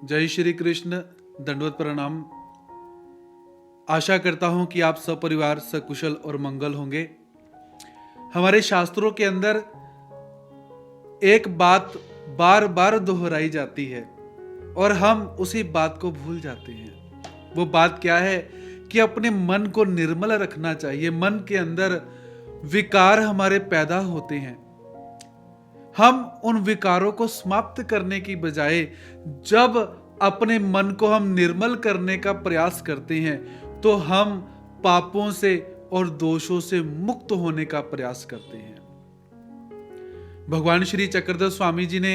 जय श्री कृष्ण। दंडवत प्रणाम। आशा करता हूं कि आप सपरिवार सकुशल और मंगल होंगे। हमारे शास्त्रों के अंदर एक बात बार बार दोहराई जाती है और हम उसी बात को भूल जाते हैं। वो बात क्या है कि अपने मन को निर्मल रखना चाहिए। मन के अंदर विकार हमारे पैदा होते हैं, हम उन विकारों को समाप्त करने की बजाय जब अपने मन को हम निर्मल करने का प्रयास करते हैं तो हम पापों से और दोषों से मुक्त होने का प्रयास करते हैं। भगवान श्री चक्रधर स्वामी जी ने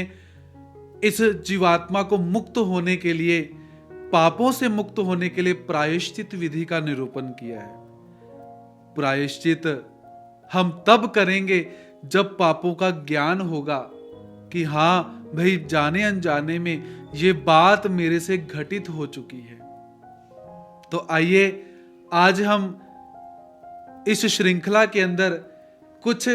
इस जीवात्मा को मुक्त होने के लिए, पापों से मुक्त होने के लिए प्रायश्चित विधि का निरूपण किया है। प्रायश्चित हम तब करेंगे जब पापों का ज्ञान होगा कि हाँ भाई, जाने अनजाने में ये बात मेरे से घटित हो चुकी है। तो आइए आज हम इस श्रृंखला के अंदर कुछ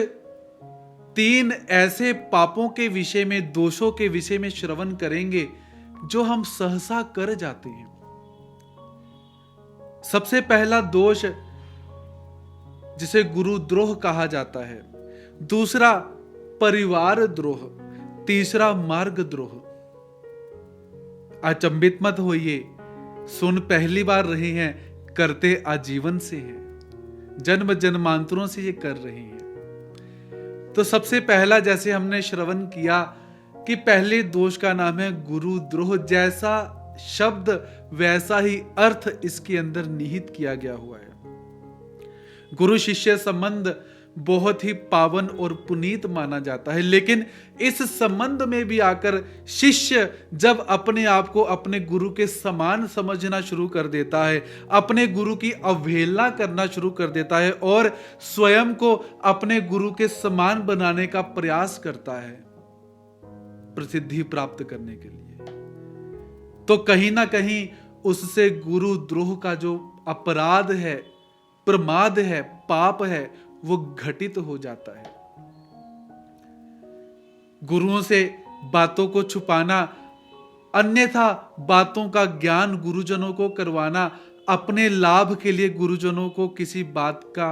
3 ऐसे पापों के विषय में, दोषों के विषय में श्रवण करेंगे जो हम सहसा कर जाते हैं। सबसे पहला दोष जिसे गुरुद्रोह कहा जाता है, दूसरा परिवार द्रोह, तीसरा मार्ग द्रोह। अचंभित मत होइए, सुन पहली बार रहे हैं, करते आजीवन से हैं, जन्म जन्मांतरों से ये कर रहे हैं। तो सबसे पहला, जैसे हमने श्रवण किया कि पहले दोष का नाम है गुरुद्रोह। जैसा शब्द वैसा ही अर्थ इसके अंदर निहित किया गया हुआ है। गुरु शिष्य संबंध बहुत ही पावन और पुनीत माना जाता है, लेकिन इस संबंध में भी आकर शिष्य जब अपने आप को अपने गुरु के समान समझना शुरू कर देता है, अपने गुरु की अवहेलना करना शुरू कर देता है और स्वयं को अपने गुरु के समान बनाने का प्रयास करता है प्रसिद्धि प्राप्त करने के लिए, तो कहीं ना कहीं उससे गुरुद्रोह का जो अपराध है, प्रमाद है, पाप है, वो घटित हो जाता है। गुरुओं से बातों को छुपाना, अन्यथा बातों का ज्ञान गुरुजनों को करवाना, अपने लाभ के लिए गुरुजनों को किसी बात का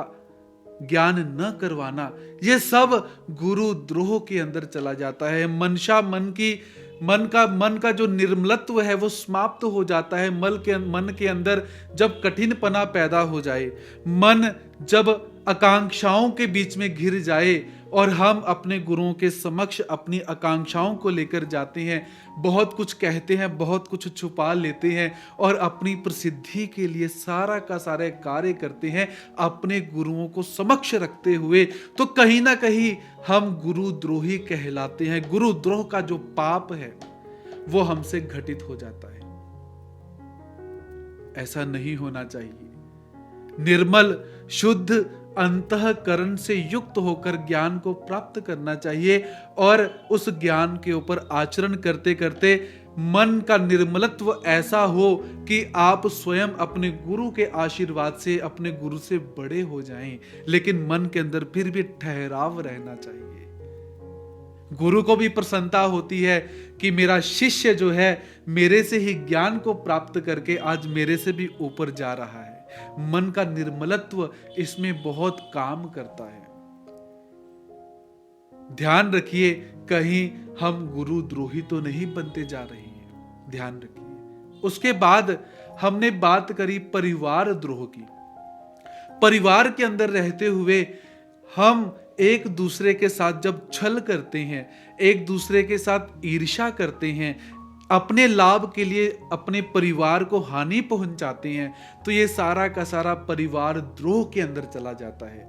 ज्ञान न करवाना, यह सब गुरुद्रोह के अंदर चला जाता है। मनसा, मन का जो निर्मलत्व है वो समाप्त हो जाता है। मन के अंदर जब कठिनपना पैदा हो जाए, मन जब आकांक्षाओं के बीच में घिर जाए और हम अपने गुरुओं के समक्ष अपनी आकांक्षाओं को लेकर जाते हैं, बहुत कुछ कहते हैं, बहुत कुछ छुपा लेते हैं और अपनी प्रसिद्धि के लिए सारा का सारे कार्य करते हैं अपने गुरुओं को समक्ष रखते हुए, तो कहीं ना कहीं हम गुरुद्रोही कहलाते हैं। गुरुद्रोह का जो पाप है वो हमसे घटित हो जाता है। ऐसा नहीं होना चाहिए। निर्मल शुद्ध अंतःकरण से युक्त होकर ज्ञान को प्राप्त करना चाहिए और उस ज्ञान के ऊपर आचरण करते करते मन का निर्मलत्व ऐसा हो कि आप स्वयं अपने गुरु के आशीर्वाद से अपने गुरु से बड़े हो जाएं, लेकिन मन के अंदर फिर भी ठहराव रहना चाहिए। गुरु को भी प्रसन्नता होती है कि मेरा शिष्य जो है मेरे से ही ज्ञान को प्राप्त करके आज मेरे से भी ऊपर जा रहा है। मन का निर्मलत्व इसमें बहुत काम करता है। ध्यान रखिए, कहीं हम गुरुद्रोही तो नहीं बनते जा रहे हैं, ध्यान रखिए। उसके बाद हमने बात करी परिवार द्रोह की। परिवार के अंदर रहते हुए हम एक दूसरे के साथ जब छल करते हैं, एक दूसरे के साथ ईर्ष्या करते हैं, अपने लाभ के लिए अपने परिवार को हानि पहुंचाते हैं, तो ये सारा का सारा परिवार द्रोह के अंदर चला जाता है।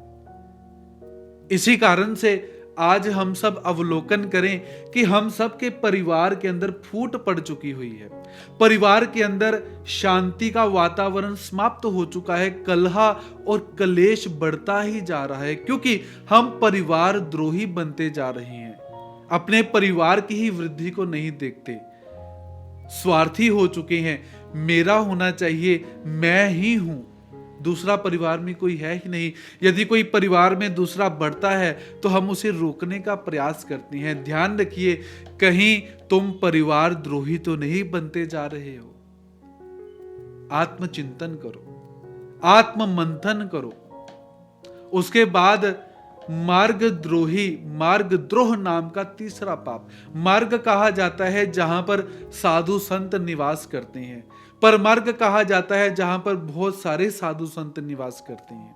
इसी कारण से आज हम सब अवलोकन करें कि हम सब के परिवार के अंदर फूट पड़ चुकी हुई है। परिवार के अंदर शांति का वातावरण समाप्त हो चुका है। कलह और कलेश बढ़ता ही जा रहा है क्योंकि हम परिवार द्रोही बनते जा रहे हैं। अपने परिवार की ही वृद्धि को नहीं देखते, स्वार्थी हो चुके हैं। मेरा होना चाहिए, मैं ही हूं, दूसरा परिवार में कोई है ही नहीं। यदि कोई परिवार में दूसरा बढ़ता है तो हम उसे रोकने का प्रयास करते हैं। ध्यान रखिए, कहीं तुम परिवार द्रोही तो नहीं बनते जा रहे हो। आत्मचिंतन करो, आत्म मंथन करो। उसके बाद मार्ग द्रोह नाम का तीसरा पाप। मार्ग कहा जाता है जहां पर साधु संत निवास करते हैं, पर मार्ग कहा जाता है जहां पर बहुत सारे साधु संत निवास करते हैं।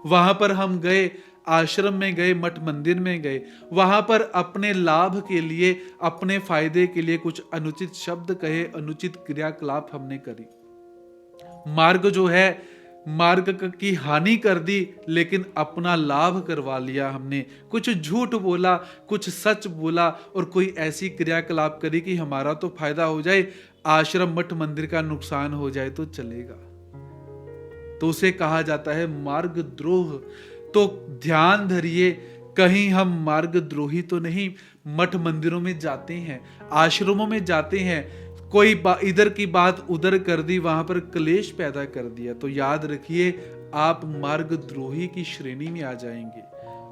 वहां पर हम गए, आश्रम में गए, मठ मंदिर में गए, वहां पर अपने लाभ के लिए, अपने फायदे के लिए कुछ अनुचित शब्द कहे, अनुचित क्रियाकलाप हमने करी। मार्ग जो है, मार्ग की हानि कर दी, लेकिन अपना लाभ करवा लिया हमने। कुछ झूठ बोला, कुछ सच बोला, और कोई ऐसी क्रियाकलाप करी कि हमारा तो फायदा हो जाए, आश्रम मठ मंदिर का नुकसान हो जाए तो चलेगा। तो उसे कहा जाता है मार्ग द्रोह। तो ध्यान धरिए, कहीं हम मार्ग द्रोही तो नहीं। मठ मंदिरों में जाते हैं, आश्रमों में जाते हैं, कोई इधर की बात उधर कर दी, वहां पर क्लेश पैदा कर दिया, तो याद रखिए आप मार्ग द्रोही की श्रेणी में आ जाएंगे।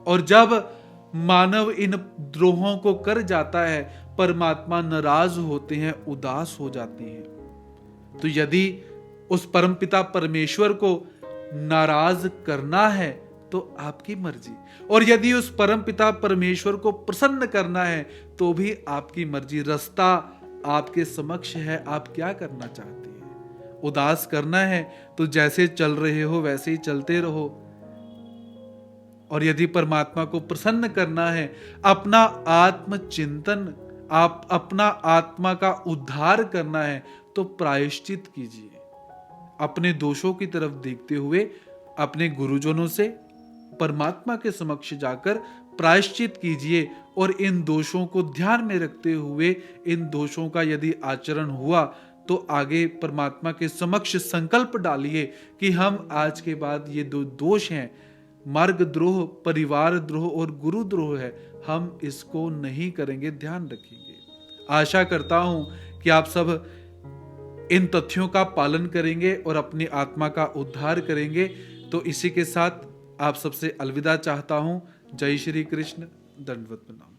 और जब मानव इन द्रोहों को कर जाता है, परमात्मा नाराज होते हैं, उदास हो जाते हैं। तो यदि उस परमपिता परमेश्वर को नाराज करना है तो आपकी मर्जी, और यदि उस परमपिता परमेश्वर को प्रसन्न करना है तो भी आपकी मर्जी। रास्ता आपके समक्ष है, आप क्या करना चाहते हैं। उदास करना है तो जैसे चल रहे हो वैसे ही चलते रहो, और यदि परमात्मा को प्रसन्न करना है, अपना आत्मचिंतन, आप अपना आत्मा का उद्धार करना है, तो प्रायश्चित कीजिए। अपने दोषों की तरफ देखते हुए अपने गुरुजनों से, परमात्मा के समक्ष जाकर प्रायश्चित कीजिए, और इन दोषों को ध्यान में रखते हुए, इन दोषों का यदि आचरण हुआ तो आगे परमात्मा के समक्ष संकल्प डालिए कि हम आज के बाद ये दो दोष हैं, मार्ग द्रोह, परिवार द्रोह और गुरु द्रोह है, हम इसको नहीं करेंगे, ध्यान रखेंगे। आशा करता हूं कि आप सब इन तथ्यों का पालन करेंगे और अपनी आत्मा का उद्धार करेंगे। तो इसी के साथ आप सबसे अलविदा चाहता हूं। जय श्री कृष्ण। दंडवत प्रणाम।